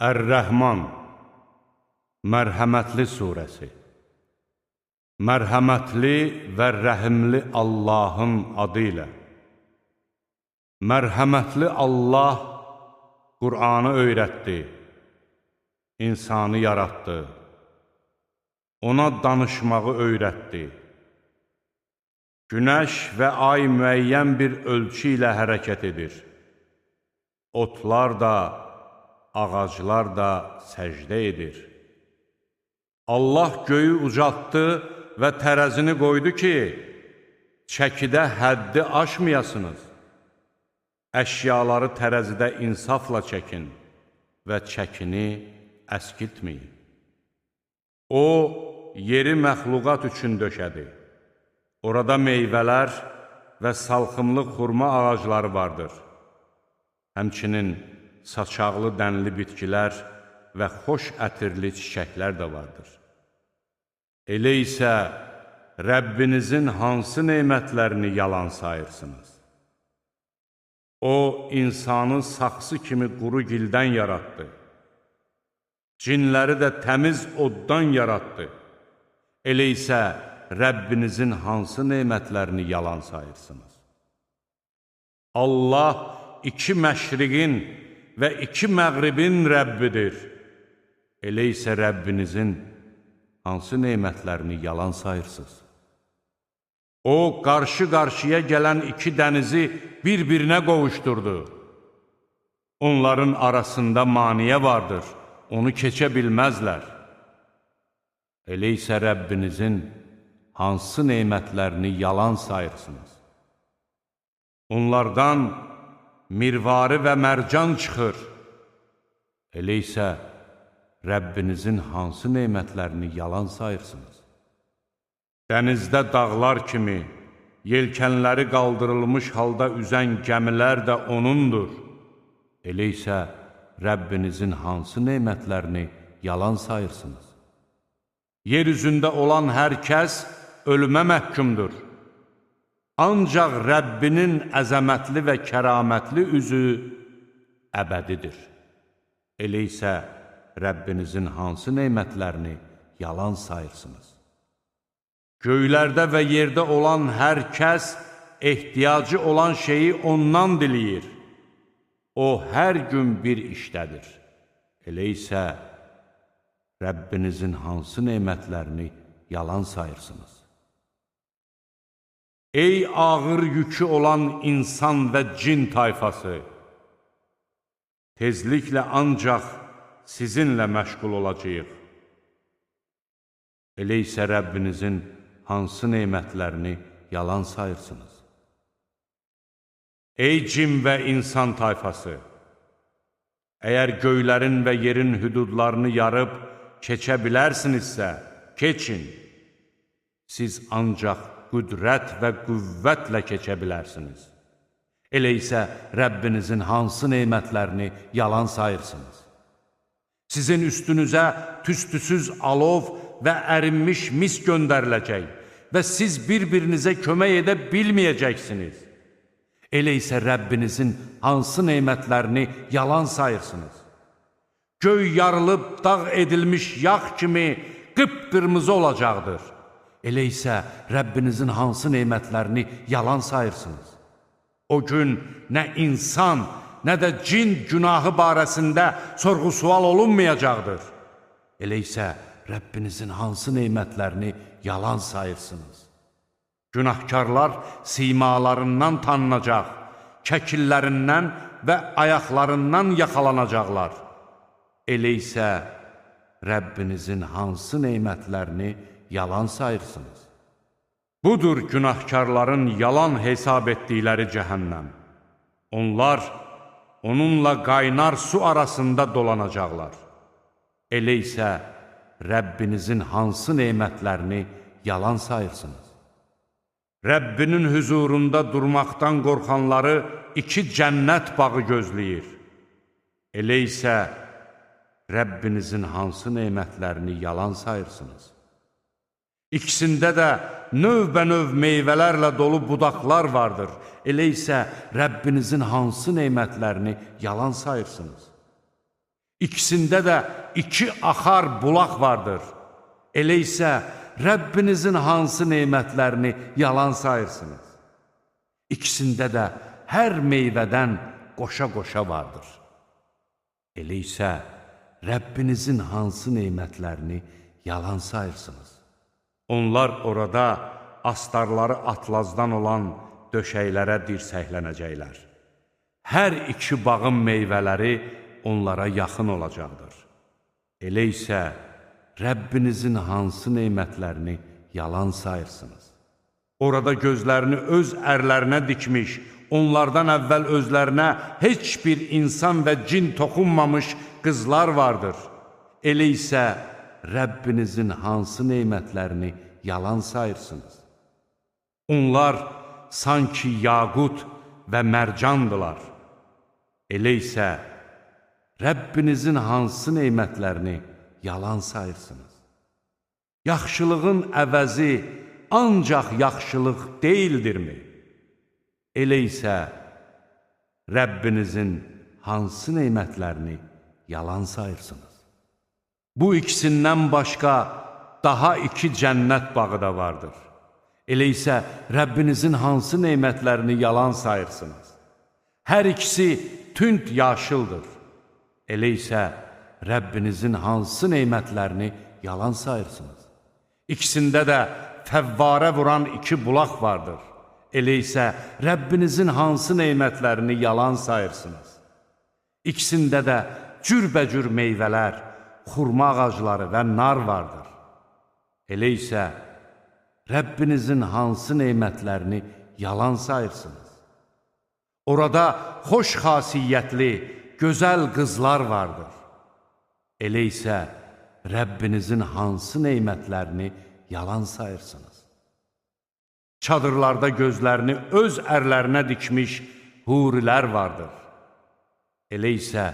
Ər-Rəhman, Mərhəmətli surəsi. Mərhəmətli və rəhimli Allahın adı ilə. Mərhəmətli Allah Qur'anı öyrətdi, insanı yaratdı, ona danışmağı öyrətdi. Günəş və ay müəyyən bir ölçü ilə hərəkət edir. Otlar da, ağaclar da səcdə edir. Allah göyü ucaltdı və tərəzini qoydu ki, çəkidə həddi aşmayasınız. Əşyaları tərəzidə insafla çəkin və çəkini əskiltməyin. O, yeri məxluqat üçün döşədi. Orada meyvələr və salxımlı xurma ağacları vardır. Həmçinin saçaqlı dənli bitkilər və xoş ətirli çiçəklər də vardır. Elə isə Rəbbinizin hansı nemətlərini yalan sayırsınız? O, insanı saxsı kimi quru gildən yaratdı. Cinləri də təmiz oddan yaratdı. Elə isə Rəbbinizin hansı nemətlərini yalan sayırsınız? Allah iki məşriqin və iki məğribin Rəbbidir. Elə isə Rəbbinizin hansı nemətlərini yalan sayırsınız? O, qarşı-qarşıya gələn iki dənizi bir-birinə qovuşturdu. Onların arasında maniyə vardır, onu keçə bilməzlər. Elə isə Rəbbinizin hansı nemətlərini yalan sayırsınız? Onlardan mirvari və mərcan çıxır. Elə isə Rəbbinizin hansı nemətlərini yalan sayırsınız? Dənizdə dağlar kimi, yelkənləri qaldırılmış halda üzən gəmilər də O'nundur. Elə isə Rəbbinizin hansı nemətlərini yalan sayırsınız? Yer üzündə olan hər kəs ölümə məhkumdur. Ancaq Rəbbinin əzəmətli və kəramətli üzü əbədidir. Elə isə Rəbbinizin hansı nemətlərini yalan sayırsınız? Göylərdə və yerdə olan hər kəs ehtiyacı olan şeyi ondan diləyir. O, hər gün bir işdədir. Elə isə Rəbbinizin hansı nemətlərini yalan sayırsınız? Ey ağır yükü olan insan və cin tayfası! Tezliklə ancaq sizinlə məşğul olacağıq. Elə isə Rəbbinizin hansı nemətlərini yalan sayırsınız? Ey cin və insan tayfası! Əgər göylərin və yerin hüdudlarını yarıb keçə bilərsinizsə, keçin. Siz ancaq qüdrət və qüvvətlə keçə bilərsiniz. Elə isə Rəbbinizin hansı nemətlərini yalan sayırsınız? Sizin üstünüzə tüstüsüz alov və ərinmiş mis göndəriləcək və siz bir-birinizə kömək edə bilməyəcəksiniz. Elə isə Rəbbinizin hansı nemətlərini yalan sayırsınız? Göy yarılıb dağ edilmiş yağ kimi qıpqırmızı olacaqdır. Elə isə Rəbbinizin hansı nemətlərini yalan sayırsınız? O gün nə insan, nə də cin günahı barəsində sorğu-sual olunmayacaqdır. Elə isə Rəbbinizin hansı nemətlərini yalan sayırsınız? Günahkarlar simalarından tanınacaq, kəkillərindən və ayaqlarından yaxalanacaqlar. Elə isə Rəbbinizin hansı nemətlərini yalan sayırsınız? Budur günahkarların yalan hesab etdikləri cəhənnəm. Onlar onunla qaynar su arasında dolanacaqlar. Elə isə Rəbbinizin hansı nemətlərini yalan sayırsınız? Rəbbinin hüzurunda durmaqdan qorxanları iki cənnət bağı gözləyir. Elə isə Rəbbinizin hansı nemətlərini yalan sayırsınız? İkisində də növbə-növ meyvələrlə dolu budaqlar vardır. Elə isə Rəbbinizin hansı nemətlərini yalan sayırsınız? İkisində də iki axar bulaq vardır. Elə isə Rəbbinizin hansı nemətlərini yalan sayırsınız? İkisində də hər meyvədən qoşa-qoşa vardır. Elə isə Rəbbinizin hansı nemətlərini yalan sayırsınız? Onlar orada astarları atlazdan olan döşəklərə dirsəklənəcəklər. Hər iki bağın meyvələri onlara yaxın olacaqdır. Elə isə Rəbbinizin hansı nemətlərini yalan sayırsınız? Orada gözlərini öz ərlərinə dikmiş, onlardan əvvəl özlərinə heç bir insan və cin toxunmamış qızlar vardır. Elə isə Rəbbinizin hansı nemətlərini yalan sayırsınız? Onlar sanki yaqut və mərcandılar. Elə isə Rəbbinizin hansı nemətlərini yalan sayırsınız? Yaxşılığın əvəzi ancaq yaxşılıq deyildirmi? Elə isə Rəbbinizin hansı nemətlərini yalan sayırsınız? Bu ikisindən başqa daha iki cənnət bağı da vardır. Elə isə Rəbbinizin hansı nemətlərini yalan sayırsınız? Hər ikisi tünd yaşıldır. Elə isə Rəbbinizin hansı nemətlərini yalan sayırsınız? İkisində də fəvvarə vuran iki bulaq vardır. Elə isə Rəbbinizin hansı nemətlərini yalan sayırsınız? İkisində də cürbəcür meyvələr, xurma ağacları və nar vardır. Elə isə Rəbbinizin hansı nemətlərini yalan sayırsınız? Orada xoş xasiyyətli, gözəl qızlar vardır. Elə isə Rəbbinizin hansı nemətlərini yalan sayırsınız? Çadırlarda gözlərini öz ərlərinə dikmiş hurilər vardır. Elə isə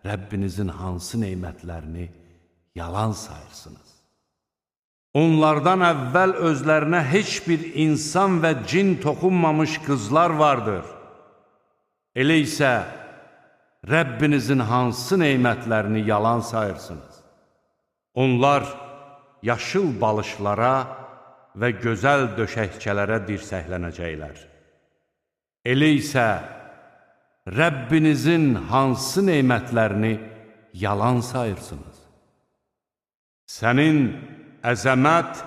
Rəbbinizin hansı nemətlərini yalan sayırsınız? Onlardan əvvəl özlərinə heç bir insan və cin toxunmamış qızlar vardır. Elə isə Rəbbinizin hansı nemətlərini yalan sayırsınız? Onlar yaşıl balışlara və gözəl döşəkçələrə dirsəklənəcəklər. Elə isə Rəbbinizin hansı nemətlərini yalan sayırsınız? Sənin əzəmət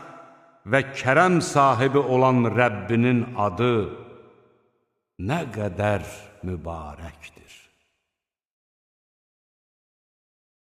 və kərəm sahibi olan Rəbbinin adı nə qədər mübarəkdir.